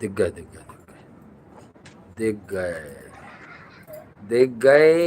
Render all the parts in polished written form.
दिख गए दिख गए दिख गए दिख गए।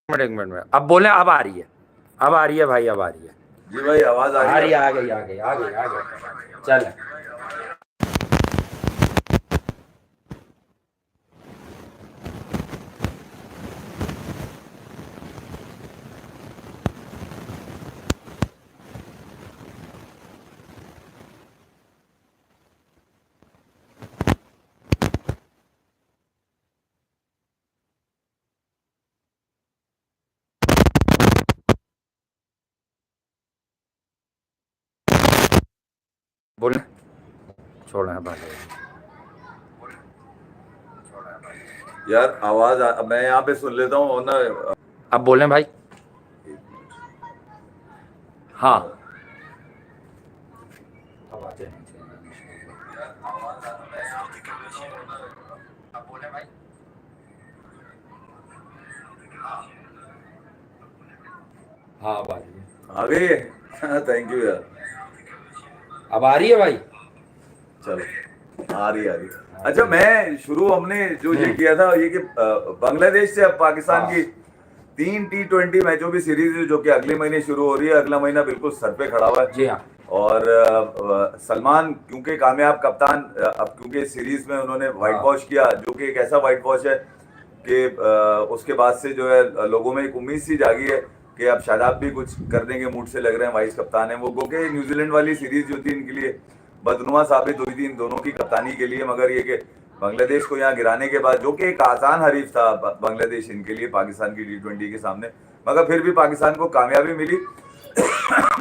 मिनट एक मिनट में अब बोले, अब आ रही है, अब आ रही है भाई, अब आ रही है। जी भाई आवाज आ आ रही रही है? आ गई आ गई आ गई आ गई चल। बोल छोड़ है भाई। यार मैं यहाँ पे सुन लेता हूँ ना। अब बोले भाई। हाँ अब आते हैं। अब बोले भाई। हाँ अब आ रही है। आ गई है? थैंक यू यार। अब आ रही है भाई। चलो आ रही है। अच्छा मैं शुरू हमने जो ये किया था ये कि बांग्लादेश से अब पाकिस्तान हाँ। की 3 T20 मैचों की सीरीज है जो कि अगले महीने शुरू हो रही है। अगला महीना बिल्कुल सर पे खड़ा हुआ है। जी हाँ। और सलमान क्योंकि कामयाब कप्तान अब क्योंकि सीरीज में उन्होंने व्हाइट वॉश किया जो कि एक ऐसा व्हाइट वॉश है कि उसके बाद से जो है लोगों में एक उम्मीद सी जागी है कि अब शादाब भी कुछ करने के मूड से लग रहे हैं। वाइस कप्तान है वो, क्योंकि न्यूजीलैंड वाली सीरीज जो थी इनके लिए बदनुमा साबित हुई थी इन दोनों की कप्तानी के लिए। मगर ये कि बांग्लादेश को यहाँ गिराने के बाद, जो कि एक आसान हरीफ था बांग्लादेश इनके लिए पाकिस्तान की T20 के सामने, मगर फिर भी पाकिस्तान को कामयाबी मिली।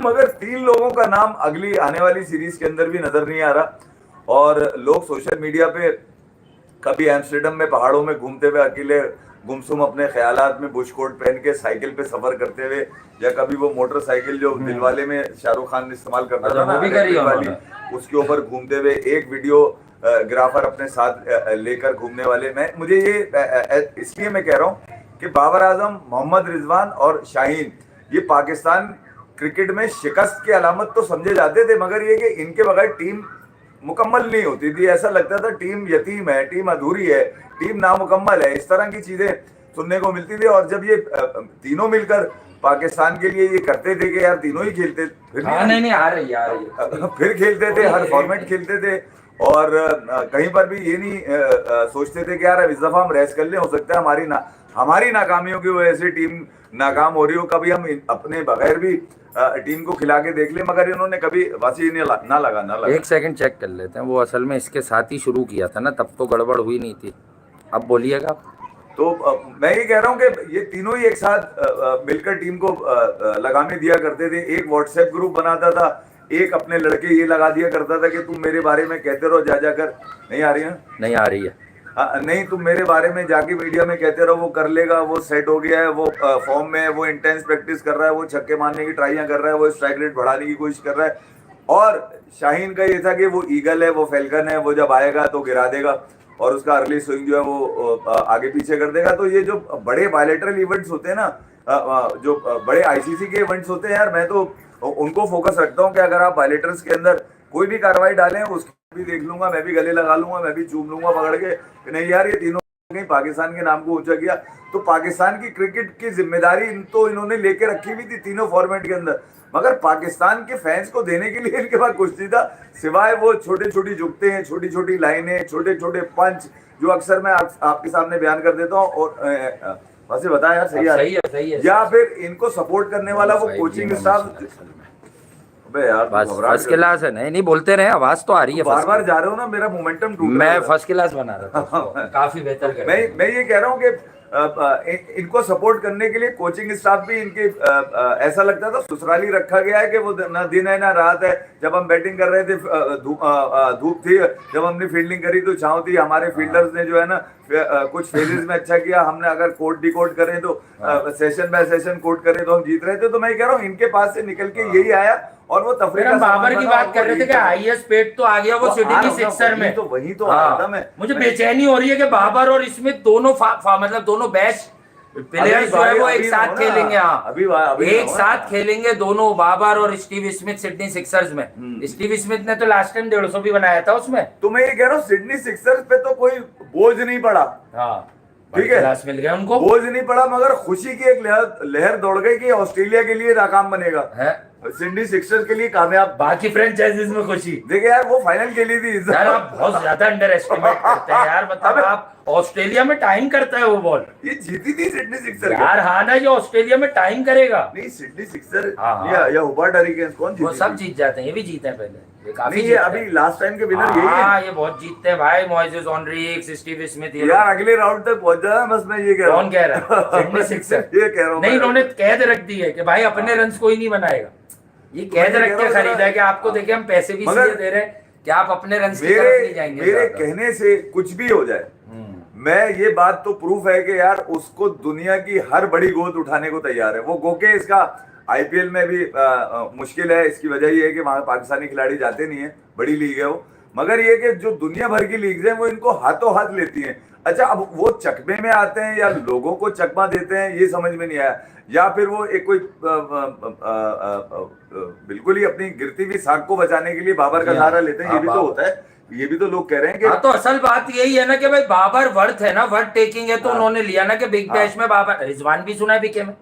मगर 3 लोगों का नाम अगली आने वाली सीरीज के अंदर भी नजर नहीं आ रहा। और लोग सोशल मीडिया पे कभी एम्स्टर्डम में पहाड़ों में घूमते हुए अकेले गुमसुम अपने ख्यालात में बुश कोट पहन के साइकिल पे सफर करते हुए, या कभी वो मोटरसाइकिल जो दिलवाले में शाहरुख खान इस्तेमाल करता था ना, वो भी करी इलेक्ट्रिक वाली, उन्होंने। उसके ऊपर घूमते हुए एक वीडियो ग्राफर अपने साथ लेकर घूमने वाले। मैं मुझे ये इसलिए मैं कह रहा हूँ कि बाबर आजम, मोहम्मद रिजवान और शाहीन ये पाकिस्तान क्रिकेट में शिकस्त की अलामत तो समझे जाते थे, मगर ये कि इनके बगैर टीम मुकम्मल नहीं होती थी। ऐसा लगता था टीम यतीम है, टीम अधूरी है, टीम नामुकम्मल है, इस तरह की चीजें सुनने को मिलती थी। और जब ये तीनों मिलकर पाकिस्तान के लिए ये करते थे कि यार तीनों ही खेलते, फिर हाँ नहीं आ रही आ रही है। फिर खेलते थे, हर फॉर्मेट खेलते थे। और कहीं पर भी ये नहीं सोचते थे कि यार अब इस दफा हम रेस्ट कर ले, हो सकता है हमारी नाकामियों की वजह से टीम नाकाम हो रही हो, कभी हम अपने बगैर भी टीम को खिला के देख ले। मगर इन्होंने कभी वासी ना लगा। एक सेकंड चेक कर लेते हैं, वो असल में इसके साथ ही शुरू किया था ना, तब तो गड़बड़ हुई नहीं थी। अब बोलिएगा। तो मैं ये कह रहा हूँ कि ये तीनों ही एक साथ मिलकर टीम को लगामे दिया करते थे। एक व्हाट्सएप ग्रुप बनाता था, एक अपने लड़के ये लगा दिया करता था कि तुम मेरे बारे में कहते रहो जा जाकर। नहीं आ रही है? नहीं आ रही है। नहीं, तुम मेरे बारे में जाके मीडिया में कहते रहो, वो कर लेगा, वो सेट हो गया है, वो फॉर्म में है, वो इंटेंस प्रैक्टिस कर रहा है, वो छक्के मारने की ट्राइयां कर रहा है, वो स्ट्राइक रेट बढ़ाने की कोशिश कर रहा है। और शाहीन का ये था कि वो ईगल है, वो फैल्कन है, वो जब आएगा तो गिरा देगा और उसका अर्ली स्विंग जो है वो आगे पीछे कर देगा। तो ये जो बड़े बायलेटरल इवेंट्स होते हैं ना, जो बड़े आईसीसी के इवेंट्स होते हैं यार, मैं तो उनको फोकस रखता हूँ कि अगर आप बायलेटर्स के अंदर कोई भी कार्रवाई डालें उसकी भी देख लूंगा, मैं भी गले लगा लूंगा, मैं भी चूम लूंगा पकड़ के कि नहीं यार ये तीनों कहीं पाकिस्तान के नाम को ऊंचा किया। तो पाकिस्तान की क्रिकेट की जिम्मेदारी तो इन्होंने लेके रखी हुई थी तीनों फॉर्मेट के अंदर, मगर पाकिस्तान के फैंस को देने के लिए इनके पास कुछ नहीं था सिवाय वो छोटे छोटी जुगते हैं, छोटी छोटी लाइनें, छोटे छोटे पंच जो अक्सर मैं आपके सामने बयान कर देता हूँ। और वैसे बताया यार, सही है। या फिर इनको सपोर्ट करने वाला वो कोचिंग स्टाफ। अबे यार फर्स्ट क्लास है। नहीं बोलते रहे, आवाज तो आ रही है। बार जा रहे हो ना, मेरा मोमेंटम टूट रहा है। मैं फर्स्ट क्लास बना रहा था काफी बेहतर मैं ये कह रहा हूँ कि इनको सपोर्ट करने के लिए कोचिंग स्टाफ भी इनके ऐसा लगता था ससुराली रखा गया है कि वो ना दिन है ना रात है। जब हम बैटिंग कर रहे थे धूप थी, जब हमने फील्डिंग करी तो छांव थी। हमारे फील्डर्स ने जो है ना कुछ फेजेस में अच्छा किया, हमने अगर कोड डिकोड करें तो सेशन बाय सेशन कोड करें तो हम जीत रहे थे। तो मैं कह रहा हूँ इनके पास से निकल के यही आया और वो तफरीक का बाबर की बात कर रहे थे कि हाईएस्ट पेट तो आ गया वो सिटी सिक्सर में। तो वही तो आ रहा था मैं। मुझे बेचैनी हो रही है कि बाबर और इसमें दोनों मतलब दोनों बेस्ट प्लेयर्स जो है वो एक साथ खेलेंगे। हाँ एक साथ खेलेंगे दोनों, बाबर और स्टीव स्मिथ सिडनी सिक्सर्स में। स्टीव स्मिथ ने तो लास्ट टाइम 150 भी बनाया था उसमें। तो मैं ये कह रहा हूँ सिडनी सिक्सर्स पे तो कोई बोझ नहीं पड़ा। हाँ ठीक है, क्लास मिल गया उनको, बोझ नहीं पड़ा, मगर खुशी की एक लहर दौड़ गई कि ऑस्ट्रेलिया के लिए नाकाम बनेगा। सिडनी सिक्सर्स के लिए कामयाब। बाकी फ्रेंचाइजीज में खुशी। देखिए यार वो फाइनल खेली थी यार आप बहुत ज्यादा अंडर एस्टिमेट करते हैं यार, मतलब आप ऑस्ट्रेलिया में टाइम करता है वो बॉल। ये जीती थी सिडनी सिक्सर यार हाँ ना, ये ऑस्ट्रेलिया में टाइम करेगा। नहीं सिडनी सिक्सर हाँ, या हुबार्ट हरिकेन्स कौन जीती? वो सब जीत जाते हैं, ये भी जीते हैं पहले, ये काफी नहीं, ये अभी लास्ट टाइम के विनर यही है। हाँ ये बहुत जीतते हैं भाई, मोइसेस ऑनरिक्स, स्टीव स्मिथ। यार अगले राउंड तक पहुंच जाना, बस मैं ये कह रहा हूँ। कौन कह रहा है? Sydney sixer. ये कह रहा हूँ नहीं, इन्होंने कैद रख दी है कि भाई अपने रन्स कोई नहीं बनाएगा। ये कैद रख के खरीदा है कि आपको देखिए हम पैसे भी इसलिए दे रहे हैं कि आप अपने रन्स की तरफ नहीं जाएंगे। मेरे कहने से कुछ भी हो जाए, मैं ये बात तो प्रूफ है कि यार उसको दुनिया की हर बड़ी गोद उठाने को तैयार है वो। गोके इसका आईपीएल में भी मुश्किल है, इसकी वजह ये है कि वहां पाकिस्तानी खिलाड़ी जाते नहीं है, बड़ी लीग है वो। मगर ये कि जो दुनिया भर की लीग्स हैं वो इनको हाथों हाथ लेती हैं। अच्छा अब वो चकमे में आते हैं या लोगों को चकमा देते हैं, ये समझ में नहीं आया। या फिर वो एक कोई बिल्कुल ही अपनी गिरती हुई साख को बचाने के लिए बाबर का सहारा लेते हैं, ये भी तो होता है। ये भी तो लोग कह रहे हैं कि हाँ, तो असल बात यही है ना कि भाई बाबर वर्थ है ना, वर्थ टेकिंग है, तो उन्होंने लिया ना कि बिग बैश में बाबर। रिजवान भी सुना है बीके में,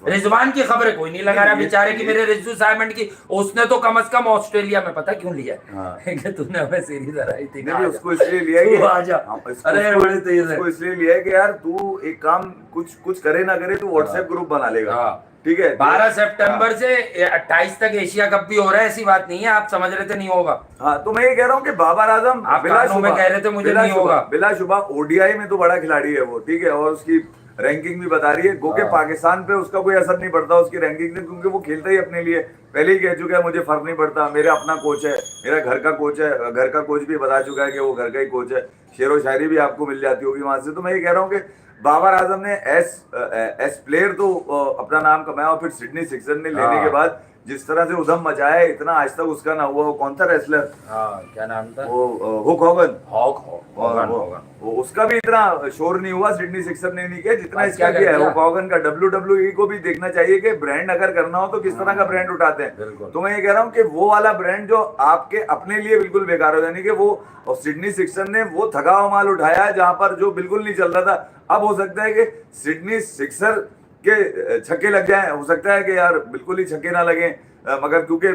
रिजवान की खबर कोई नहीं लगा रहा बेचारे की, मेरे रिजू साइमंड की। उसने तो कम से कम ऑस्ट्रेलिया में पता क्यों लिया कि तूने हमें सीरीज हराई थी। नहीं उसको इसलिए लिया है कि आजा, अरे बड़े तेज है। उसको इसलिए लिया है कि यार तू एक काम कुछ करे ना करे, तू व्हाट्सएप ग्रुप बना लेगा, ठीक है। 12 सितंबर से 28 तक एशिया कप भी हो रहा है, ऐसी बात नहीं है, आप समझ रहे थे नहीं होगा। हाँ तो मैं ये कह रहा हूँ कि बाबर आजम आप कानों में कह रहे थे मुझे नहीं होगा, बिला शुबा ओडीआई में तो बड़ा खिलाड़ी है वो, ठीक है, और उसकी रैंकिंग भी बता रही है। गोके पाकिस्तान पे उसका कोई असर नहीं पड़ता उसकी रैंकिंग से, क्योंकि वो खेलता ही अपने लिए। पहले ही कह चुका है मुझे फर्क नहीं पड़ता, मेरा अपना कोच है, मेरा घर का कोच है, घर का कोच भी बता चुका है कि वो घर का ही कोच है। शेरो शायरी भी आपको मिल जाती होगी वहां से। तो मैं ये कह रहा हूँ कि बाबर आजम ने एस प्लेयर तो अपना नाम कमाया, और फिर सिडनी सिक्सर ने लेने के बाद जिस तरह से उधम मचाया, इतना आज तक उसका ना हुआ। वो कौन था रेसलर, क्या नाम था, वो हुक हॉगन, वो उसका भी इतना शोर नहीं हुआ, सिडनी सिक्सर ने नहीं किया जितना इसका किया है। हुक हॉगन का WWE को भी देखना चाहिए कि ब्रांड अगर करना हो तो किस तरह का ब्रांड उठाते हैं। तो मैं ये कह रहा हूँ कि वो वाला ब्रांड जो आपके अपने लिए बिल्कुल बेकार हो, यानी कि वो सिडनी सिक्सर ने वो थका हुआ माल उठाया है जहां पर जो बिल्कुल नहीं चल रहा था। अब हो सकता है कि सिडनी सिक्सर के छक्के लग जाएं, हो सकता है कि यार बिल्कुल ही छक्के ना लगे, मगर क्योंकि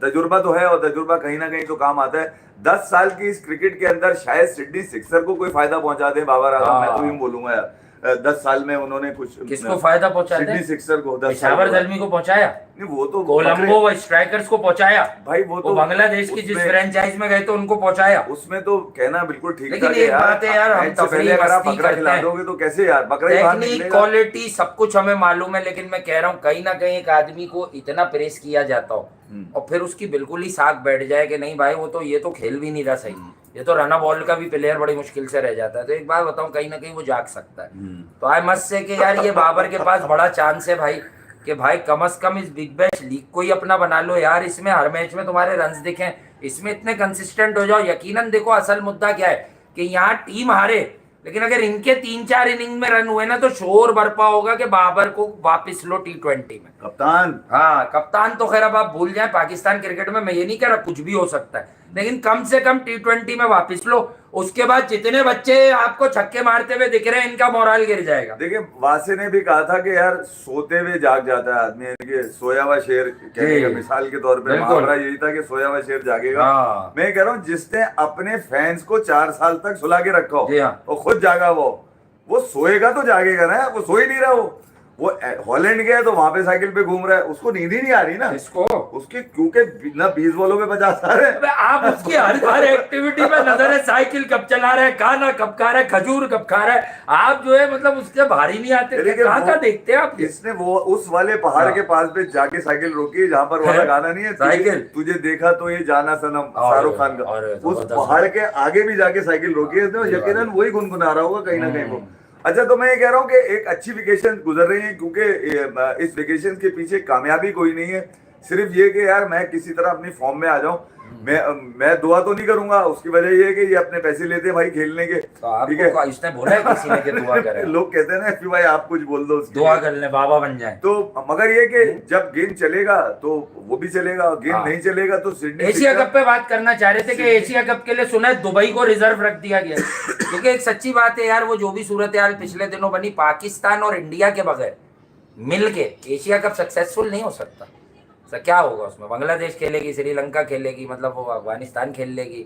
तजुर्बा तो है और तजुर्बा कहीं ना कहीं तो काम आता है। 10 साल की इस क्रिकेट के अंदर शायद सिडनी सिक्सर को कोई फायदा पहुंचा दे बाबर आजम, मैं तो यूं बोलूंगा यार। 10 साल में उन्होंने कुछ किसको फायदा पहुंचा, सिडनी सिक्सर को, पेशावर ज़ल्मी को पहुंचाया, नहीं वो तो कोलंबो व स्ट्राइकर्स को पहुंचाया भाई, वो तो बांग्लादेश की जिस फ्रेंचाइज में गए तो उनको पहुंचाया। उसमें तो कहना बिल्कुल ठीक लेकिन एक बात है यार, हम तफरीह मस्ती करते हैं, दोगे तो कैसे यार, बकरा टेक्निक क्वालिटी सब कुछ हमें मालूम है, लेकिन मैं कह रहा हूँ कहीं ना कहीं एक आदमी को इतना प्रेस किया जाता हो और फिर उसकी बिल्कुल ही साख बैठ जाए कि नहीं भाई वो तो ये तो खेल भी नहीं रहा सही, ये तो रन बॉल का भी प्लेयर बड़ी मुश्किल से रह जाता है। तो एक बात बताऊं, कहीं ना कहीं वो जाग सकता है। तो आई मस्ट से कि यार ये बाबर के पास बड़ा चांस है भाई, कि भाई कम से कम इस बिग बैश लीग को ही अपना बना लो यार। इसमें हर मैच में तुम्हारे रन्स दिखें, इसमें इतने कंसिस्टेंट हो जाओ। यकीनन देखो असल मुद्दा क्या है कि यहाँ टीम हारे, लेकिन अगर इनके 3-4 इनिंग में रन हुए ना तो शोर बरपा होगा कि बाबर को वापस लो T20 में कप्तान। हाँ कप्तान तो खैर अब आप भूल जाए पाकिस्तान क्रिकेट में, मैं ये नहीं कह रहा कुछ भी हो सकता है, लेकिन कम से कम T20 में वापस लो। उसके बाद जितने बच्चे आपको छक्के मारते हुए दिख रहे हैं इनका मोरल गिर जाएगा। देखिए वासे ने भी कहा था कि यार सोते हुए जाग जाता है आदमी, यानी कि सोया हुआ शेर कहने का मिसाल के तौर पे मुहावरा यही था कि सोया हुआ शेर जागेगा। मैं कह रहा हूँ जिसने अपने फैंस को 4 साल तक सुला के रखा हो और खुद जागा वो सोएगा तो जागेगा ना, वो सो ही नहीं रहा। वो हॉलैंड गया तो वहां पे साइकिल पे घूम रहा है, उसको नींद ही नहीं आ रही ना इसको, उसके क्योंकि ना 20 बॉलों पे 50 आ रहे हैं। आप उसकी हर एक्टिविटी में नजर है, साइकिल कब चला रहा है, खाना कब खा रहा है, खजूर कब खा रहा है, आप जो है मतलब उसके भारी नहीं आते थे, कहाँ देखते हैं आप। इसने वो उस वाले पहाड़ के पास पे जाके साइकिल रोकी जहाँ पर वाला गाना नहीं है, साइकिल तुझे देखा तो ये जाना सनम, शाहरुख खान का, उस पहाड़ के आगे भी जाके साइकिल रोकी है, यकीनन वही गुनगुना रहा होगा कहीं ना कहीं वो। अच्छा तो मैं ये कह रहा हूँ कि एक अच्छी वेकेशन गुजर रही है, क्योंकि इस वेकेशन के पीछे कामयाबी कोई नहीं है, सिर्फ ये कि यार मैं किसी तरह अपनी फॉर्म में आ जाऊं। मैं दुआ तो नहीं करूंगा, उसकी वजह ये है कि ये अपने पैसे लेते हैं भाई खेलने के, ठीक है। इसने बोला है किसी ने कि दुआ करें लोग कहते हैं ना कि भाई आप कुछ बोल दो दुआ कर ले बाबा बन जाए। तो मगर ये कि जब गेम चलेगा तो वो भी चलेगा, गेम नहीं चलेगा तो सिडनी। एशिया कप पे बात करना चाह रहे थे कि एशिया कप के लिए सुना है दुबई को रिजर्व रख दिया गया, क्योंकि एक सच्ची बात है यार, वो जो भी सूरत हाल पिछले दिनों बनी, पाकिस्तान और इंडिया के बगैर मिलके एशिया कप सक्सेसफुल नहीं हो सकता। सर क्या होगा उसमें? बांग्लादेश खेलेगी, श्रीलंका खेलेगी, मतलब वो अफगानिस्तान खेल लेगी।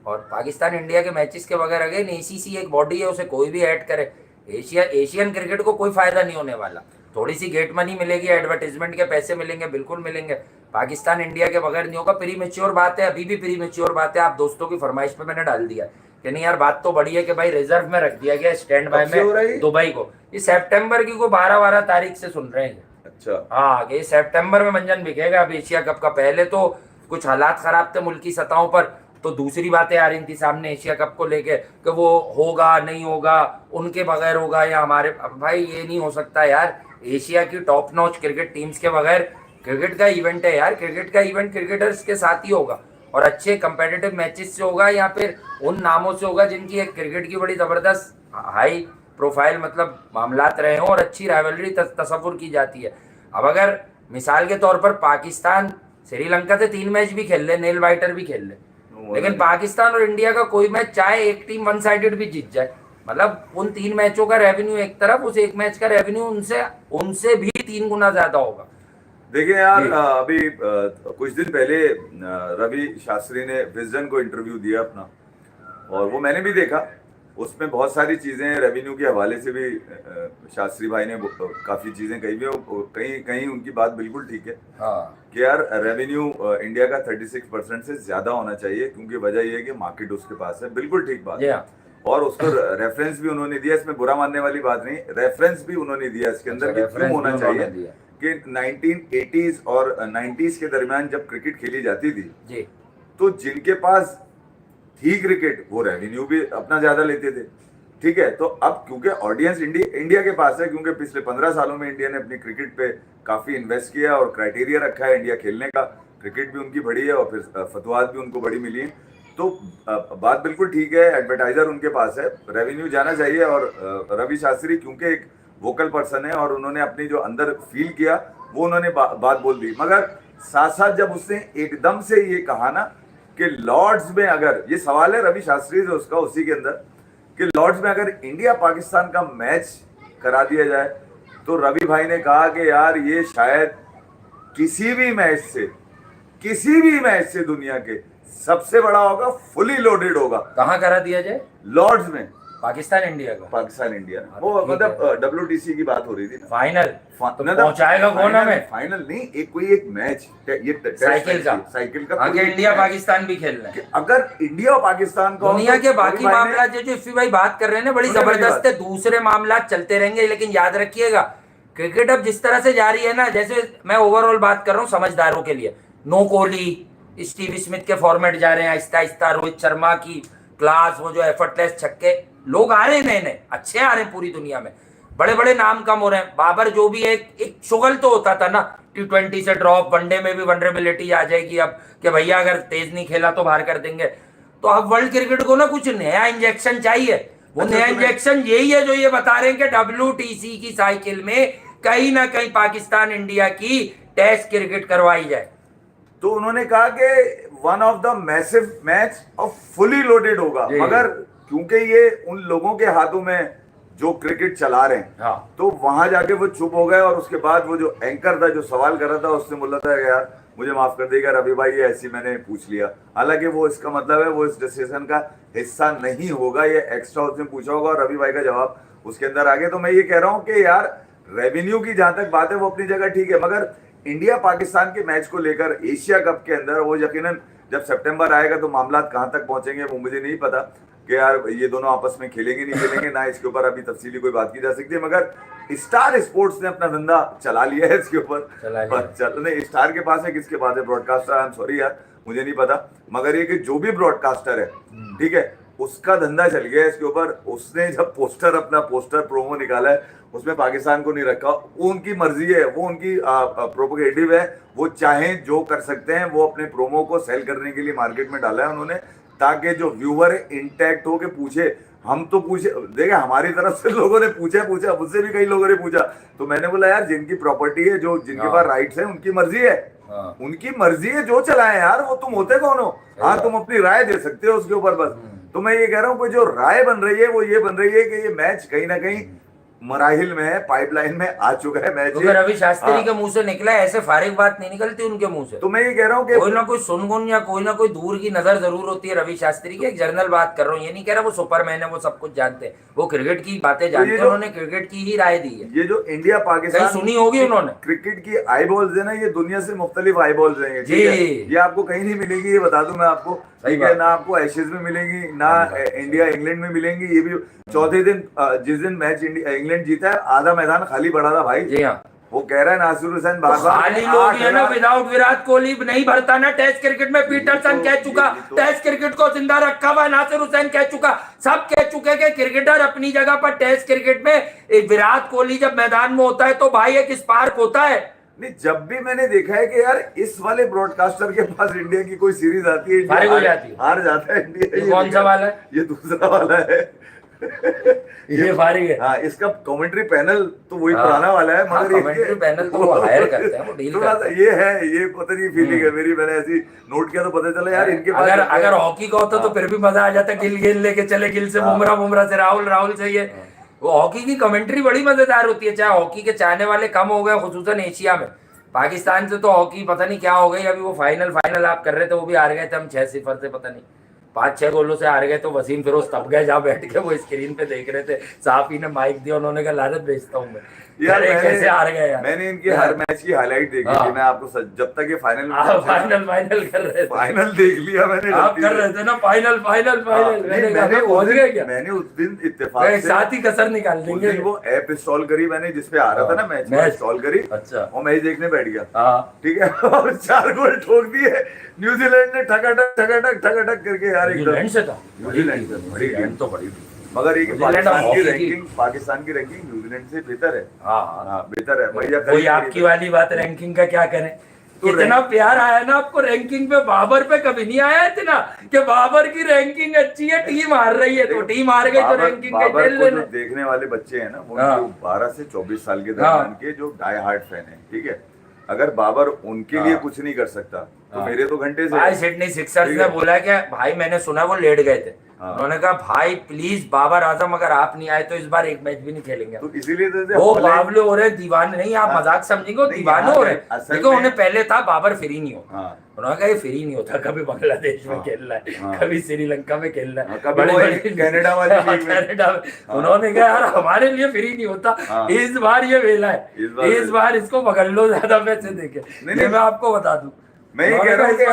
और पाकिस्तान इंडिया के मैचेस के बगैर अगेन एसीसी एक बॉडी है, उसे कोई भी ऐड करे, एशियन क्रिकेट को कोई फायदा नहीं होने वाला। थोड़ी सी गेट मनी मिलेगी, एडवर्टीजमेंट के पैसे मिलेंगे, बिल्कुल मिलेंगे। पाकिस्तान इंडिया के बगैर नहीं होगा। प्री मेच्योर बात है, अभी भी प्री मेच्योर बात है। आप दोस्तों की फरमाइश पे मैंने डाल दिया कि नहीं यार, बात तो बड़ी है कि भाई रिजर्व में रख दिया गया स्टैंड बाय में दुबई को। ये सितंबर की को 12 तारीख से सुन रहे हैं। अच्छा, हाँ, ये सितंबर में मंजन बिकेगा। अब एशिया कप का पहले तो कुछ हालात खराब थे मुल्की सतहों पर, तो दूसरी बातें आ रही थी सामने एशिया कप को लेके कि वो होगा नहीं होगा, उनके बगैर होगा या हमारे। अब भाई ये नहीं हो सकता यार, एशिया की टॉप नॉच क्रिकेट टीम्स के बगैर क्रिकेट का इवेंट है यार। क्रिकेट का इवेंट क्रिकेटर्स के साथ ही होगा और अच्छे कंपेटिटिव मैचेस से होगा, या फिर उन नामों से होगा जिनकी एक क्रिकेट की बड़ी जबरदस्त हाई प्रोफाइल मतलब मामलात रहे हों और अच्छी राइवलरी तस्वुर की जाती है। अब अगर मिसाल के तौर पर पाकिस्तान श्रीलंका से 3 मैच भी खेल ले, नेल बाइटर भी खेल ले, लेकिन पाकिस्तान और इंडिया का कोई मैच चाहे एक टीम वन साइडेड भी जीत जाए, मतलब उन 3 मैचों का रेवेन्यू एक तरफ, उस एक मैच का रेवेन्यू उनसे भी 3 गुना ज्यादा होगा। देखिए यार, अभी कुछ दिन पहले रवि शास्त्री ने विजन को इंटरव्यू दिया अपना, और वो मैंने भी देखा। उसमें बहुत सारी चीजें रेवेन्यू के हवाले से भी शास्त्री भाई ने काफी चीजें कही भी, कहीं कहीं उनकी बात बिल्कुल ठीक है। हाँ। कि यार रेवेन्यू इंडिया का 36% से ज्यादा होना चाहिए, क्योंकि वजह यह है कि मार्केट उसके पास है। बिल्कुल ठीक बात है। और उसको रेफरेंस भी उन्होंने दिया, इसमें बुरा मानने वाली बात नहीं, रेफरेंस भी उन्होंने दिया इसके अंदर कि क्यों होना चाहिए कि 1980s और 90s के दरमियान जब क्रिकेट खेली जाती थी जी, तो जिनके पास थी क्रिकेट वो रेवेन्यू भी अपना ज्यादा लेते थे। ठीक है, तो अब क्योंकि ऑडियंस इंडिया के पास है, क्योंकि पिछले 15 सालों में इंडिया ने अपनी क्रिकेट पे काफी इन्वेस्ट किया और क्राइटेरिया रखा है इंडिया खेलने का, क्रिकेट भी उनकी बड़ी है और फिर फतवात भी उनको बड़ी मिली है। तो बात बिल्कुल ठीक है, एडवर्टाइजर उनके पास है, रेवेन्यू जाना चाहिए। और रवि शास्त्री क्योंकि एक वोकल पर्सन है और उन्होंने अपनी जो अंदर फील किया वो उन्होंने बात बोल दी। मगर साथ साथ जब उसने एकदम से ये कहा ना कि लॉर्ड्स में, अगर ये सवाल है रवि शास्त्री जो उसका उसी के अंदर, कि लॉर्ड्स में अगर इंडिया पाकिस्तान का मैच करा दिया जाए, तो रवि भाई ने कहा कि यार ये शायद किसी भी मैच से दुनिया के सबसे बड़ा होगा, फुली लोडेड होगा। कहाँ करा दिया जाए? लॉर्ड्स में, पाकिस्तान इंडिया का। पाकिस्तान इंडिया, वो मतलब WTC की बात हो रही थी। फाइनल तो पहुंचाएगा कौन हमें? फाइनल नहीं, कोई एक मैच, ये साइकिल का इंडिया पाकिस्तान भी खेल रहे हैं। अगर इंडिया और पाकिस्तान का, दुनिया के बाकी मामला जो इफ्फी भाई बात कर रहे हैं ना, बड़ी जबरदस्त है, दूसरे मामला चलते रहेंगे, लेकिन याद रखिएगा क्रिकेट अब जिस तरह से जा रही है ना, जैसे मैं ओवरऑल बात कर रहा हूँ समझदारों के लिए, नो कोहली, स्टीव स्मिथ के फॉर्मेट जा रहे हैं आहिस्ता आहिस्ता, रोहित शर्मा की क्लास, वो जो एफर्टलेस छक्के, लोग आ रहे हैं नए नए अच्छे आ रहे हैं पूरी दुनिया में, बड़े बड़े नाम कम हो रहे हैं। बाबर जो भी एक शुगल तो होता था ना, T20 से ड्रॉप, वनडे में भी वनरेबिलिटी आ जाएगी अब कि भैया अगर तेज नहीं खेला तो बाहर कर देंगे। तो अब वर्ल्ड क्रिकेट को ना कुछ नया इंजेक्शन चाहिए। वो नया इंजेक्शन यही है जो ये बता रहे हैं कि WTC की साइकिल में कहीं ना कहीं पाकिस्तान इंडिया की टेस्ट क्रिकेट करवाई जाए। तो उन्होंने कहा कि one of the massive match और फुली लोडेड होगा, मगर क्योंकि ये उन लोगों के हाथों में जो क्रिकेट चला रहे हैं, हाँ। तो वहां जाके वो चुप हो गए। और उसके बाद वो जो एंकर था जो सवाल कर रहा था, उसने बोला था यार मुझे माफ कर देगा रवि भाई, ये ऐसी मैंने पूछ लिया। हालांकि वो इसका मतलब है वो इस डिस्कशन का हिस्सा नहीं होगा, ये एक्स्ट्रा उसने पूछा होगा और रवि भाई का जवाब उसके अंदर आ गया। तो मैं ये कह रहा हूँ कि यार रेवेन्यू की जहां तक बात है वो अपनी जगह ठीक है, मगर इंडिया पाकिस्तान के मैच को लेकर एशिया कप के अंदर वो यकीनन जब सितंबर आएगा तो मामला कहां तक पहुंचेंगे वो मुझे नहीं पता कि यार ये दोनों आपस में खेलेंगे नहीं खेलेंगे ना, इसके ऊपर अभी तफसीली कोई बात की जा सकती है। मगर स्टार स्पोर्ट्स ने अपना धंधा चला लिया है इसके ऊपर, नहीं स्टार के पास है, किसके पास है? ब्रॉडकास्टर, आई एम सॉरी यार मुझे नहीं पता, मगर ये कि जो भी ब्रॉडकास्टर है, ठीक है, उसका धंधा चल गया है इसके ऊपर। उसने जब अपना पोस्टर प्रोमो निकाला है उसमें पाकिस्तान को नहीं रखा, वो उनकी मर्जी है, वो उनकी प्रोपोगेटिव है, वो चाहें जो कर सकते हैं। वो अपने प्रोमो को सेल करने के लिए मार्केट में डाला है उन्होंने, ताकि जो व्यूअर है इंटैक्ट हो के पूछे। हम तो पूछे, देखिए हमारी तरफ से लोगों ने पूछा, मुझसे भी कई लोगों ने पूछा, तो मैंने बोला यार जिनकी प्रॉपर्टी है, जो जिनके पास राइट्स है, उनकी मर्जी है, उनकी मर्जी है, जो चलाए यार, वो तुम होते कौन हो? हाँ, तुम अपनी राय दे सकते हो उसके ऊपर बस। तो मैं ये कह रहा हूँ कोई जो राय बन रही है वो ये बन रही है कि ये मैच कहीं ना कहीं मराहिल में है, पाइपलाइन में आ चुका है मैच। क्योंकि रवि शास्त्री के मुंह से निकला है, ऐसे फारिग बात नहीं निकलती उनके मुंह से। तो मैं ये कह रहा हूँ कि कोई ना कोई सुनगुन या कोई ना कोई दूर की नजर जरूर होती है रवि शास्त्री की। एक जनरल बात कर रहा हूँ, ये नहीं कह रहा वो सुपरमैन है, वो सब कुछ जानते हैं, वो क्रिकेट की बातें जानते हैं, उन्होंने क्रिकेट की ही राय दी है। ये जो इंडिया पाकिस्तान सुनी होगी उन्होंने, क्रिकेट की आई बॉल्स है ना, ये दुनिया से मुख्तलिफ आई बॉल्स हैं जी। ये आपको कहीं नहीं मिलेगी, ये बता दूं मैं आपको, ठीक है ना? आपको एशेज में मिलेगी ना, इंडिया इंग्लैंड में मिलेंगी। ये भी चौथे दिन जिस दिन मैच इंग्लैंड जीता है, आधा मैदान खाली पड़ा था भाई। जी हाँ, वो कह रहा है नासिर हुसैन बार खाली लोग है ना, विदाउट विराट कोहली नहीं भरता ना टेस्ट क्रिकेट में। पीटरसन कह चुका, टेस्ट क्रिकेट को जिंदा रखा हुआ। नासिर हुसैन कह चुका, सब कह चुके कि क्रिकेटर अपनी जगह पर टेस्ट क्रिकेट में विराट कोहली जब मैदान में होता है तो भाई एक स्पार्क होता है। नहीं, जब भी मैंने देखा है कि यार इस वाले ब्रॉडकास्टर के पास इंडिया की कोई सीरीज आती है, फारिग हो जाती है, हार जाता है इंडिया। ये कौन सा वाला है? ये दूसरा वाला है। ये फारिग है। हाँ, इसका कमेंट्री पैनल तो वही पुराना वाला है, मगर कमेंट्री पैनल तो वो हायर करते हैं, वो डील करते हैं। ये है, ये पता नहीं फीलिंग है मेरी, मैंने ऐसी नोट किया तो पता चला यार इनके पास। अगर हॉकी का होता तो फिर भी मजा आ जाता, गिल गेंद लेके चले, गिल से बुमराह से राहुल से। ये वो हॉकी की कमेंट्री बड़ी मजेदार होती है, चाहे हॉकी के चाहने वाले कम हो गए, खुसूसन एशिया में। पाकिस्तान से तो हॉकी पता नहीं क्या हो गई, अभी वो फाइनल आप कर रहे थे, वो भी हार गए थे हम 6-0 से, पता नहीं 5-6 गोलों से हार गए। तो वसीम फिरोज तब गए जहाँ बैठ के वो स्क्रीन पे देख रहे थे, साफी ने माइक दिया, उन्होंने कहा लानत भेजता हूँ मैं यार, कैसे हार गए यार। मैंने इनके हर मैच की हाईलाइट देखी थी, मैं आपको जब तक ये फाइनल कर रहे थे, फाइनल देख लिया मैंने, आप कर रहे थे ना फाइनल। मैंने पहुंच गए क्या? मैंने उस दिन इत्तेफाक से साथ ही कसर निकाल देंगे। वो ऐप इंस्टॉल करी मैंने, जिसपे आ रहा था ना मैच इंस्टॉल करी। अच्छा, और मैच देखने बैठ गया, ठीक है, और 4 गोल ठोक दिए न्यूजीलैंड ने, ठकाठक करके यार। न्यूजीलैंड से था, न्यूजीलैंड तो बड़ी, मगर एक पाकिस्तान की रैंकिंग न्यूजीलैंड से बेहतर है। हाँ, बेहतर है भैया। कोई आपकी वाली बात, रैंकिंग का क्या करें? तो इतना प्यार आया ना आपको रैंकिंग पे, बाबर पे कभी नहीं आया इतना कि बाबर की रैंकिंग अच्छी है, टीम हार रही है तो टीम हार गई तो रैंकिंग जो देखने वाले बच्चे हैं ना, वो 12 से 24 साल के दरमियान के जो डाई हार्ड फैन है, ठीक है, अगर बाबर उनके लिए कुछ नहीं कर सकता तो मेरे तो घंटे से। भाई सिडनी सिक्सर्स ने बोला कि भाई मैंने सुना वो लेट गए थे, उन्होंने कहा भाई प्लीज बाबर आजम अगर आप नहीं आए तो इस बार एक मैच भी नहीं खेलेंगे। तो इसीलिए वो बावले हो रहे, दीवाने नहीं, आप मजाक समझेंगे, दीवाने हो रहे। देखो उन्हें पहले था बाबर फ्री नहीं होता, उन्होंने कहा ये फ्री नहीं होता, कभी बांग्लादेश में खेल रहा है, कभी श्रीलंका में खेल रहा है, कभी कनाडा में। उन्होंने कहा यार हमारे लिए फ्री नहीं होता, इस बार ये वेला है, इस बार इसको पकड़ लो, ज्यादा पैसे देके। मैं आपको बता दूं, मैं ये कह रहा हूँ कि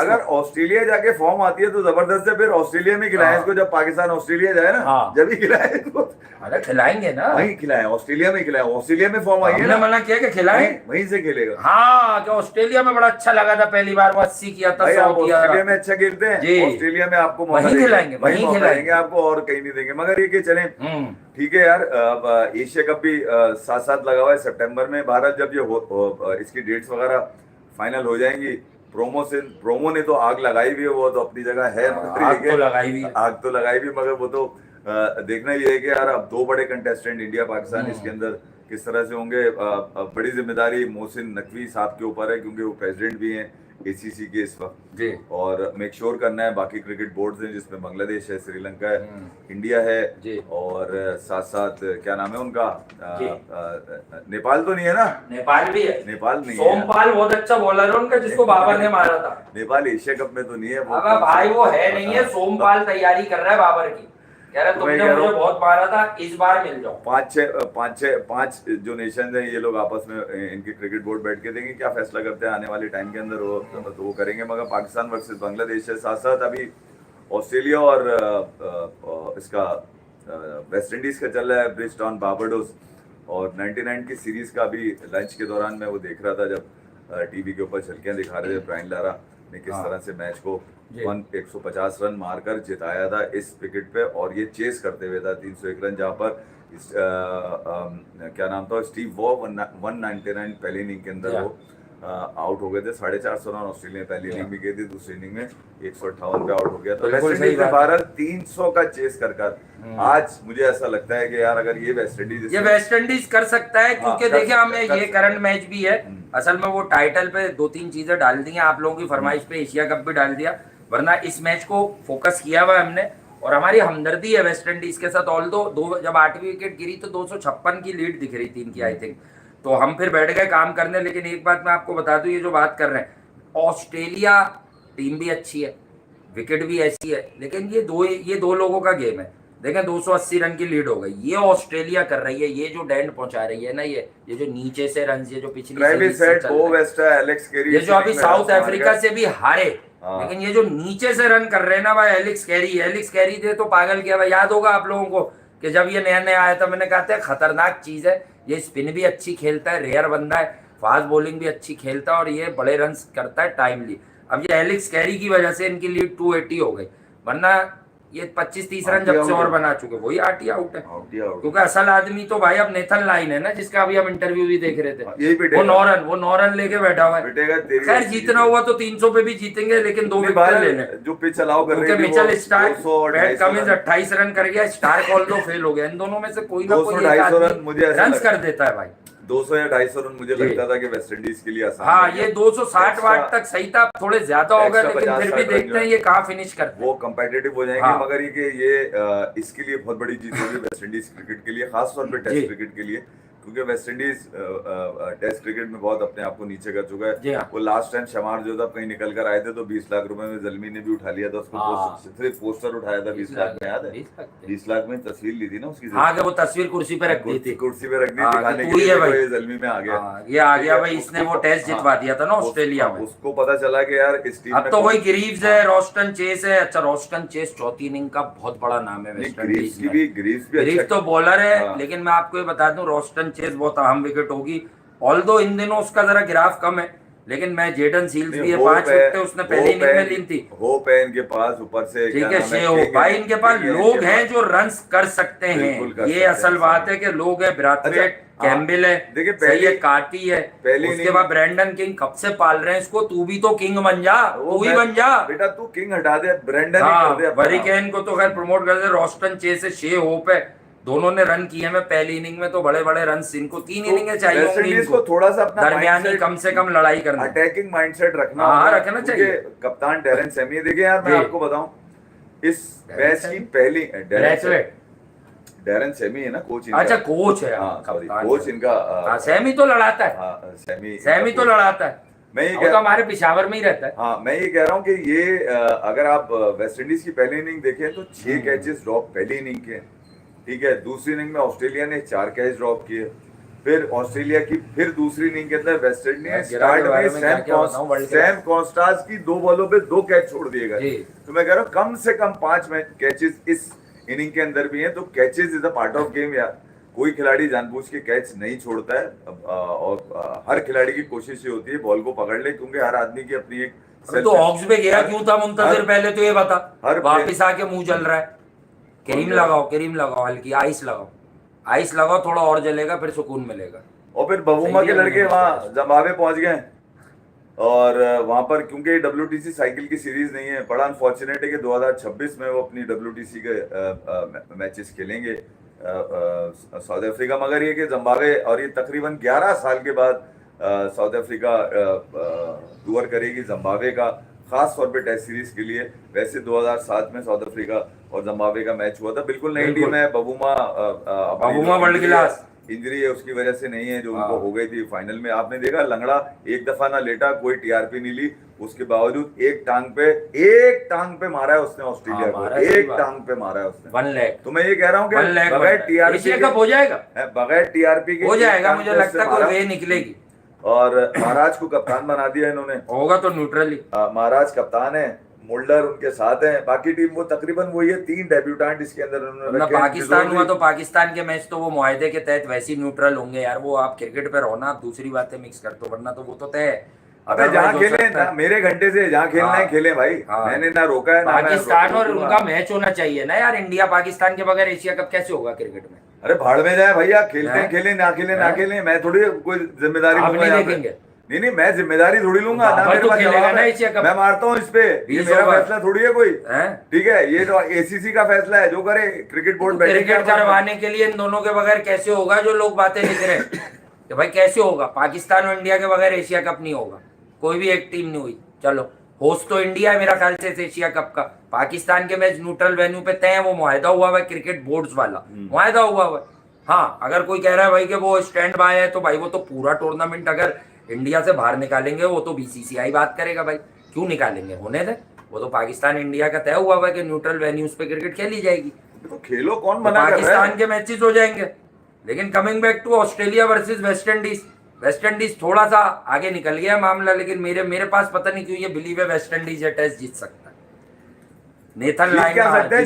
अगर ऑस्ट्रेलिया जाके फॉर्म आती है तो जबरदस्त है, फिर ऑस्ट्रेलिया में खिलाएं इसको, जब पाकिस्तान ऑस्ट्रेलिया जाए ना, जब ही खिलाएं इसको। अरे खिलाएंगे ना, वहीं खिलाएं, ऑस्ट्रेलिया में खिलाएं, ऑस्ट्रेलिया में फॉर्म आई है ना, मना किया कि खिलाएं, वहीं से खेलेगा। हाँ, क्या ऑस्ट्रेलिया में बड़ा अच्छा लगा था, पहली बार वो 80 किया था, 100 किया। ऑस्ट्रेलिया में अच्छा खेलते हैं, ऑस्ट्रेलिया में आपको वहीं खिलाएंगे, वहीं खिलाएंगे आपको, और कहीं नहीं देंगे। मगर ये कि चलें, ठीक है यार, एशिया कप भी साथ साथ लगा हुआ है सितंबर में। भारत जब ये इसकी डेट्स वगैरह फाइनल हो जाएंगी, प्रोमो ने तो आग लगाई भी है, वो तो अपनी जगह है, आग तो लगाई भी, मगर वो तो देखना ये है कि यार अब 2 बड़े कंटेस्टेंट इंडिया पाकिस्तान इसके अंदर किस तरह से होंगे। बड़ी जिम्मेदारी मोहसिन नकवी साहब के ऊपर है, क्योंकि वो प्रेसिडेंट भी हैं ACC के इस वक्त, और मेक श्योर करना है बाकी क्रिकेट बोर्ड्स हैं, जिसमें बांग्लादेश है, श्रीलंका है, इंडिया है, और साथ साथ क्या नाम है उनका, नेपाल तो नहीं है ना? नेपाल भी है, नेपाल नहीं है। सोमपाल बहुत अच्छा बॉलर है उनका, जिसको बाबर ने मारा था। नेपाल एशिया कप में तो नहीं है भाई, वो है नहीं है। सोमपाल तैयारी कर रहा है बाबर की, कह रहा तुमने मुझे बहुत मारा था, इस बार मिल जाओ। 5 जो नेशन है, ये लोग आपस में इनके क्रिकेट बोर्ड बैठ के देंगे क्या फैसला करते हैं आने वाले टाइम के अंदर, वो करेंगे। मगर पाकिस्तान वर्सेस बांग्लादेश है, साथ साथ अभी ऑस्ट्रेलिया और इसका वेस्ट इंडीज का चल रहा है, ब्रिजटॉन बारबाडोस, और 99 की सीरीज का भी लंच के दौरान मैं वो देख रहा था, जब टीवी के ऊपर झलकियां दिखा रहे थे ब्रायन लारा ने किस तरह से मैच को 150 रन मारकर जिताया था इस विकेट पे, और ये चेस करते हुए था 301 रन, जहाँ पर क्या नाम था, स्टीव वॉ 199 पहली इनिंग के अंदर वो आउट हो गए थे। 450 रन ऑस्ट्रेलिया पहली इनिंग में गई थी, दूसरी इनिंग में 158 पे आउट हो गया। तो वेस्ट इंडीज भारत 300 का चेस कर आज मुझे ऐसा लगता है कि यार अगर ये वेस्ट इंडीज कर सकता है, क्योंकि देखिए हमें ये करंट मैच भी है, असल में वो टाइटल पे 2-3 चीजें डाल दी हैं, आप लोगों की फरमाइश पे एशिया कप भी डाल दिया, वरना इस मैच को फोकस किया हुआ हमने। और हमारी हमदर्दी है वेस्ट इंडीज के साथ। ऑल दो जब 8वीं विकेट गिरी तो 256 की लीड दिख रही थी इनकी आई थिंक, तो हम फिर बैठ गए काम करने। लेकिन एक बात मैं आपको बता दूं, ये जो बात कर रहे हैं, ऑस्ट्रेलिया टीम भी अच्छी है, विकेट भी ऐसी है, लेकिन ये दो लोगों का गेम है। देखें 280 रन की लीड हो गई, ये ऑस्ट्रेलिया कर रही है, ये जो डेंड पहुंचा रही है ना, ये जो नीचे से रन, ये जो पिछली सीरीज से चल रहा है, ये जो अभी साउथ अफ्रीका से भी हारे, लेकिन ये जो नीचे से रन कर रहे हैं ना भाई, एलेक्स कैरी थे तो पागल किया भाई। याद होगा आप लोगों को कि जब ये नया नया आया था, मैंने कहा था खतरनाक चीज है ये, स्पिन भी अच्छी खेलता है, रेयर बंदा है, फास्ट बॉलिंग भी अच्छी खेलता है और ये बड़े रन करता है टाइमली। अब ये एलेक्स कैरी की वजह से इनकी लीड 280 हो गई, वरना ये 25-30 रन जब से और बना चुके, वही आउट है। क्योंकि असल आदमी तो भाई अब नेथन लाइन है ना, जिसका अभी हम इंटरव्यू भी देख रहे थे, वो 9 रन लेके बैठा हुआ है। खैर जीतना हुआ तो 300 पे भी जीतेंगे, लेकिन 2 विकेट लेने, जो पिच अलाउ कर रहे हैं। Mitchell Starc, PAT Cummins 28 run कर गया, स्टार्क ऑल्दो फेल हो गया। इन दोनों में से कोई ना कोई एक आदमी रन कर देता है भाई। 200 या 250 रन मुझे लगता था कि वेस्ट इंडीज के लिए आसान। हाँ, ये 260 वाट तक सही था, थोड़े ज्यादा हो गए, लेकिन फिर भी देखते हैं ये कहाँ फिनिश करते हैं। वो कंपेटिटिव हो जाएंगे। मगर ये इसके लिए बहुत बड़ी चीज होगी वेस्ट इंडीज क्रिकेट के लिए, खास तौर पे टेस्ट क्रिकेट के लिए, क्योंकि वेस्ट इंडीज टेस्ट क्रिकेट में बहुत अपने आप को नीचे कर चुका है। वो लास्ट टाइम शमार जो था कहीं निकल कर आए थे तो 20 लाख रुपए में जलमी ने भी उठा लिया था उसको, सिर्फ पोस्टर उठाया था 20 लाख में, याद है? 20 लाख में तस्वीर ली थी ना उसकी। हाँ, वो तस्वीर कुर्सी पे रख दी थी, कुर्सी पे रख दी दिखाने के लिए भाई जलमी में आ गया। ये आ गया भाई, इसने वो टेस्ट जितवा दिया था ना ऑस्ट्रेलिया में। उसको पता चला कि यार इस टीम अब तो वही ग्रीव्स है, रोस्टन चेस है। अच्छा, रोस्टन चेस चौथी इनिंग का बहुत बड़ा नाम है वेस्ट इंडीज में। ग्रीव्स तो बॉलर है, लेकिन मैं आपको ये बता दूं रोस्टन चेस बहुत अहम विकेट होगी। ऑल्दो इन दिनों उसका जरा ग्राफ कम है, लेकिन मैं जेडन सील्स भी है, 5 विकेट उसने पहली इनिंग में ली थी। होप है इनके पास ऊपर से, ठीक है शे हो भाई, इनके पास लोग हैं जो रन्स कर सकते हैं, ये असल बात है कि लोग है। ब्राथवेट, कैम्बल है, देखिए सही है, कार्टी है, उसके बाद ब्रेंडन किंग कब से पाल रहे हैं इसको। तू भी तो किंग बन जा, तू ही बन जा बेटा, तू किंग हटा दे, ब्रेंडन ही कर दे। वरिकेन को तो खैर प्रमोट कर दे, रोस्टन चेस है, शे होप है, दोनों ने रन किए हैं पहली इनिंग में, तो बड़े बड़े रन इनको 3 इनिंगें चाहिए इनको थोड़ा सा अपना दरमियानी कम से कम लड़ाई करना, अटैकिंग माइंडसेट रखना। रखना चाहिए। कप्तान डेरन सेमी, देखिए यार मैं आपको बताऊं, इस मैच की पहली डेरन सेमी है ना कोच इनका। अच्छा, कोच है, कोच इनका। सेमी तो लड़ाता है, सेमी तो लड़ाता है। मैं ये तो हमारे पिशावर में ही रहता है। हाँ, मैं ये कह रहा हूँ कि ये अगर आप वेस्ट इंडीज की पहली इनिंग देखें तो 6 कैचेस ड्रॉप पहली इनिंग के, ठीक है। दूसरी इनिंग में ऑस्ट्रेलिया ने 4 कैच ड्रॉप किए, फिर ऑस्ट्रेलिया की फिर दूसरी इनिंग के अंदर वेस्ट इंडीज ने स्टार्ट में सैम कॉन्स्टास की 2 बॉलों पे 2 कैच छोड़ दिए गए। तो मैं कह रहा हूँ कम से कम 5 कैचेस इस इनिंग के अंदर भी हैं। तो catches is a part of game यार, कोई खिलाड़ी जानबूझ के कैच नहीं छोड़ता है, और हर खिलाड़ी की कोशिश ये होती है बॉल को पकड़ ले, क्योंकि हर आदमी की अपनी एक। तो ऑक्स पे गया क्यों था मुंतजिर, पहले तो ये बता, वापिस आके मुंह जल रहा है। क्रीम लगाओ, हल्की आइस लगाओ, थोड़ा और जलेगा, फिर सुकून मिलेगा। और फिर बबूमा के लड़के वहाँ जिम्बाब्वे पहुंच गए, और वहां पर क्योंकि WTC साइकिल की सीरीज नहीं है, बड़ा अनफॉर्चुनेट है कि 2026 में वो अपनी WTC के मैचेस खेलेंगे साउथ अफ्रीका। मगर ये कि जिम्बाब्वे, और ये तकरीबन 11 साल के बाद साउथ अफ्रीका टूर करेगी जिम्बाब्वे का, खास तौर पे टेस्ट सीरीज के लिए। वैसे 2007 में साउथ अफ्रीका और जिम्बाब्वे का मैच हुआ था, बिल्कुल नई टीम है। बबूमा वर्ल्ड क्लास, इंजरी है उसकी वजह से नहीं है जो उनको हो गई थी फाइनल में। आपने देखा लंगड़ा एक दफा ना लेटा, कोई TRP नहीं ली, उसके बावजूद एक टांग पे मारा है उसने ऑस्ट्रेलिया को, एक टांग पे मारा है उसने 1 लाख। तो मैं ये कह रहा हूँ कि बगैर TRP कब हो जाएगा, बगैर TRP के हो जाएगा, मुझे लगता है कोई वे निकलेगी। और महाराज को कप्तान बना दिया इन्होंने, होगा तो न्यूट्रली। महाराज कप्तान है, मुल्डर उनके साथ है, बाकी टीम वो तकरीबन वही है, 3 डेब्यूटेंट इसके अंदर उन्होंने। पाकिस्तान हुआ तो पाकिस्तान के मैच तो वो मुआहदे के तहत वैसे ही न्यूट्रल होंगे यार, वो आप क्रिकेट पे रहो ना, आप दूसरी बातें मिक्स कर दो, वरना तो वो तो तय है। अबे जहाँ खेले ना, मेरे घंटे से जहाँ खेलना है खेले भाई, मैंने ना रोका है। पाकिस्तान और उनका मैच होना चाहिए ना यार, इंडिया पाकिस्तान के बगैर एशिया कप कैसे होगा क्रिकेट में? अरे भाड़ में जाए भैया, खेलते हैं खेले, ना खेले, मैं थोड़ी कोई जिम्मेदारी देखेंगे। नहीं, मैं जिम्मेदारी थोड़ी लूंगा ना, मेरे पास जवाब है, मैं मारता हूँ इस पे, ये मेरा फैसला थोड़ी है कोई, ठीक है? ये तो ACC का फैसला है, जो करे क्रिकेट बोर्ड क्रिकेट करवाने के लिए इन दोनों के बगैर कैसे होगा? जो लोग बातें लिख रहे हैं कि भाई कैसे होगा, पाकिस्तान और इंडिया के बगैर एशिया कप नहीं होगा, कोई भी एक टीम नहीं हुई, चलो होस्ट तो इंडिया है मेरा ख्याल से इस एशिया कप का। पाकिस्तान के मैच न्यूट्रल वेन्यू पे तय है, वो मुआहदा हुआ हुआ है क्रिकेट बोर्ड्स वाला, मुआहदा हुआ हुआ है। हाँ, अगर कोई कह रहा है भाई कि वो स्टैंड बाय है, तो भाई वो तो पूरा टूर्नामेंट अगर इंडिया से बाहर निकालेंगे वो तो बीसीसीआई बात करेगा भाई, क्यों निकालेंगे, होने दे। वो तो पाकिस्तान इंडिया का तय हुआ हुआ है कि न्यूट्रल वेन्यूज पे क्रिकेट खेली जाएगी, तो खेलो, कौन तो मना कर रहा है? पाकिस्तान के मैचेस हो जाएंगे। लेकिन coming back to Australia versus West Indies, West Indies थोड़ा सा आगे निकल गया मामला, लेकिन मेरे पास पता नहीं क्यों ये बिलीव है वेस्ट इंडीज ये टेस्ट जीत सकता है। नेथन जीत लाइन क्या सकता है?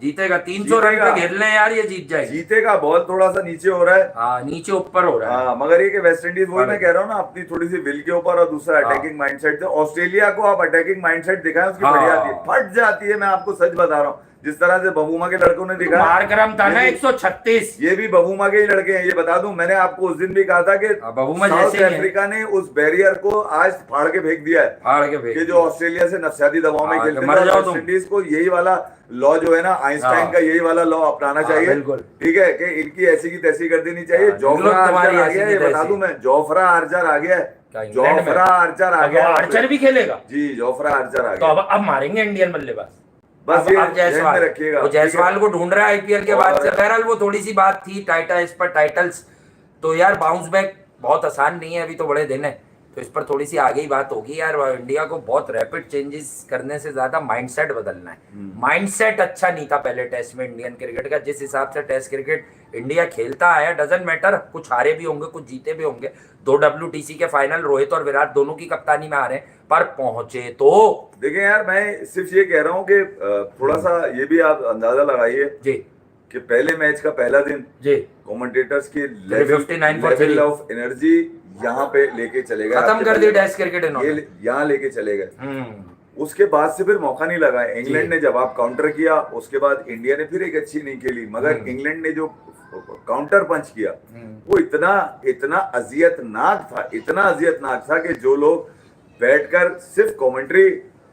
जीतेगा 300 रन पे घेर ले यार, ये जीत जाएगी। जीतेगा, बॉल थोड़ा सा नीचे हो रहा है। हाँ, नीचे ऊपर हो रहा है। हाँ, मगर ये कि वेस्ट इंडीज, वही मैं कह रहा हूँ ना, अपनी थोड़ी सी विल के ऊपर और दूसरा अटैकिंग माइंडसेट से। ऑस्ट्रेलिया को आप अटैकिंग माइंडसेट दिखाएं, उसकी बढ़िया आती है, फट जाती है। मैं आपको सच बता रहा हूँ, जिस तरह से बबूमा के लड़कों ने दिखाया, मार्करम था ना 136, ये भी बबूमा के ही लड़के हैं। ये बता दूं, मैंने आपको उस दिन भी कहा था कि बबूमा साउथ जैसे अफ्रीका ने उस बैरियर को आज फाड़ के फेंक दिया है, फाड़ के फेंक कि जो ऑस्ट्रेलिया से नफसियाती दबाव में खेलते मर जाओ हैं। तुम। वेस्ट इंडीज को यही वाला लॉ जो है ना, आइंस्टाइन का यही वाला लॉ अपनाना चाहिए। बिल्कुल। ठीक है, कि इनकी ऐसी की तैसी कर देनी चाहिए। जोफ्रा आर्चर आ गया है, ये बता दूं मैं, जोफ्रा आर्चर आ गया है, जोफ्रा आर्चर आ गया। आर्चर भी खेलेगा जी, जोफ्रा आर्चर आ तो गया। अब मारेंगे इंडियन बल्लेबाज। बस ये अब ध्यान में रखिएगा। वो जायसवाल को ढूंढ रहा है आईपीएल के बाद से। बहरहाल वो थोड़ी सी बात थी इस पर टाइटल्स, तो यार बाउंस बैक बहुत आसान नहीं है, अभी तो बड़े दिन है, तो इस पर थोड़ी सी आगे ही बात होगी यार। इंडिया को बहुत रैपिड चेंजेस करने से ज्यादा माइंडसेट बदलना है। माइंडसेट अच्छा नहीं था पहले टेस्ट में इंडियन क्रिकेट का, जिस हिसाब से टेस्ट क्रिकेट इंडिया खेलता आया, डजंट मैटर, कुछ हारे भी होंगे कुछ जीते भी होंगे। 2 WTC के फाइनल रोहित और विराट दोनों की कप्तानी में आ रहे हैं, पर पहुंचे तो देखिए यार, मैं सिर्फ ये कह रहा हूँ कि थोड़ा सा ये भी आप अंदाजा लगाइए जी कि पहले मैच का पहला दिन जी कमेंटेटर्स की 59 for 3 लेवल ऑफ एनर्जी यहाँ पे लेके चले गए, खत्म कर दी टेस्ट क्रिकेट इन्होंने, यहाँ लेके चले गए। उसके बाद से फिर मौका नहीं लगा। इंग्लैंड ने जवाब काउंटर किया, उसके बाद इंडिया ने फिर एक अच्छी नहीं खेली, मगर इंग्लैंड ने जो काउंटर पंच किया वो इतना अजियतनाक था, इतना अजियतनाक था कि जो लोग बैठकर सिर्फ कमेंट्री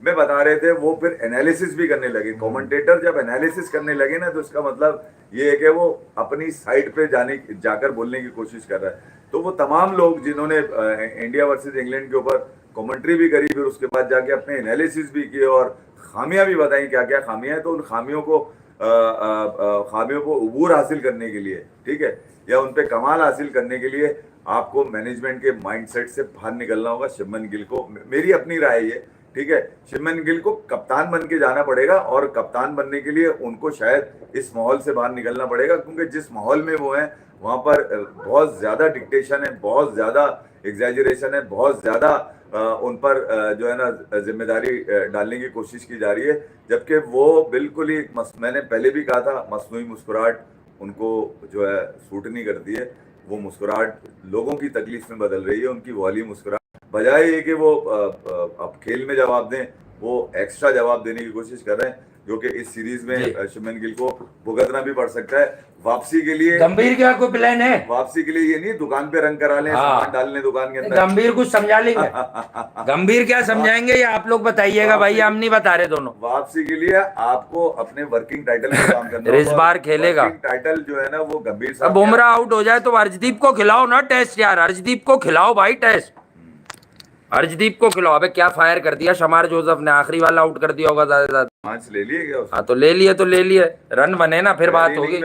में बता रहे थे वो फिर एनालिसिस भी करने लगे। कमेंटेटर जब एनालिसिस करने लगे ना, तो इसका मतलब ये है कि वो अपनी साइड पे जाकर बोलने की कोशिश कर रहा है। तो वो तमाम लोग जिन्होंने इंडिया वर्सेस इंग्लैंड के ऊपर कमेंट्री भी करी, फिर उसके बाद जाके अपने एनालिसिस भी किए और खामियां भी बताई, क्या क्या खामियां हैं, तो उन खामियों को उबूर हासिल करने के लिए, ठीक है, या उन पे कमाल हासिल करने के लिए आपको मैनेजमेंट के माइंडसेट से बाहर निकलना होगा। शुभमन गिल को, मेरी अपनी राय है, ठीक है, शुभमन गिल को कप्तान बन के जाना पड़ेगा, और कप्तान बनने के लिए उनको शायद इस माहौल से बाहर निकलना पड़ेगा, क्योंकि जिस माहौल में वो हैं वहाँ पर बहुत ज़्यादा डिक्टेशन है, बहुत ज़्यादा एग्जैजरेशन है, बहुत ज़्यादा उन पर जो है ना जिम्मेदारी डालने की कोशिश की जा रही है, जबकि वो बिल्कुल ही मैंने पहले भी कहा था, मसनूई मुस्कुराहट उनको जो है सूट नहीं करती है। वो मुस्कुराहट लोगों की तकलीफ में बदल रही है, उनकी वाली मुस्कुराहट, बजाय ये कि वो अब खेल में जवाब दें, वो एक्स्ट्रा जवाब देने की कोशिश कर रहे हैं, जो कि इस सीरीज में शुभमन गिल को भुगतना भी पड़ सकता है। वापसी के लिए गंभीर क्या कोई प्लान है? वापसी के लिए ये नहीं दुकान पे रंग करा लें, सामान डाल लें दुकान के अंदर। गंभीर कुछ समझा लेंगे। गंभीर क्या समझाएंगे ये आप लोग बताइएगा भाई, हम नहीं बता रहे दोनों। वापसी के लिए आपको अपने वर्किंग टाइटल पे काम करना इस बार खेलेगा टाइटल जो है ना वो गंभीर। अब बुमराह आउट हो जाए तो अर्शदीप को खिलाओ ना टेस्ट यार, अर्शदीप को खिलाओ भाई टेस्ट, अर्शदीप को खिलाओ। अबे क्या फायर कर दिया शमार जोसेफ ने, आखिरी वाला आउट कर दिया होगा ज्यादा। 5 ले लिए क्या? हाँ तो ले लिए, तो ले लिए, रन बने ना, फिर बात होगी।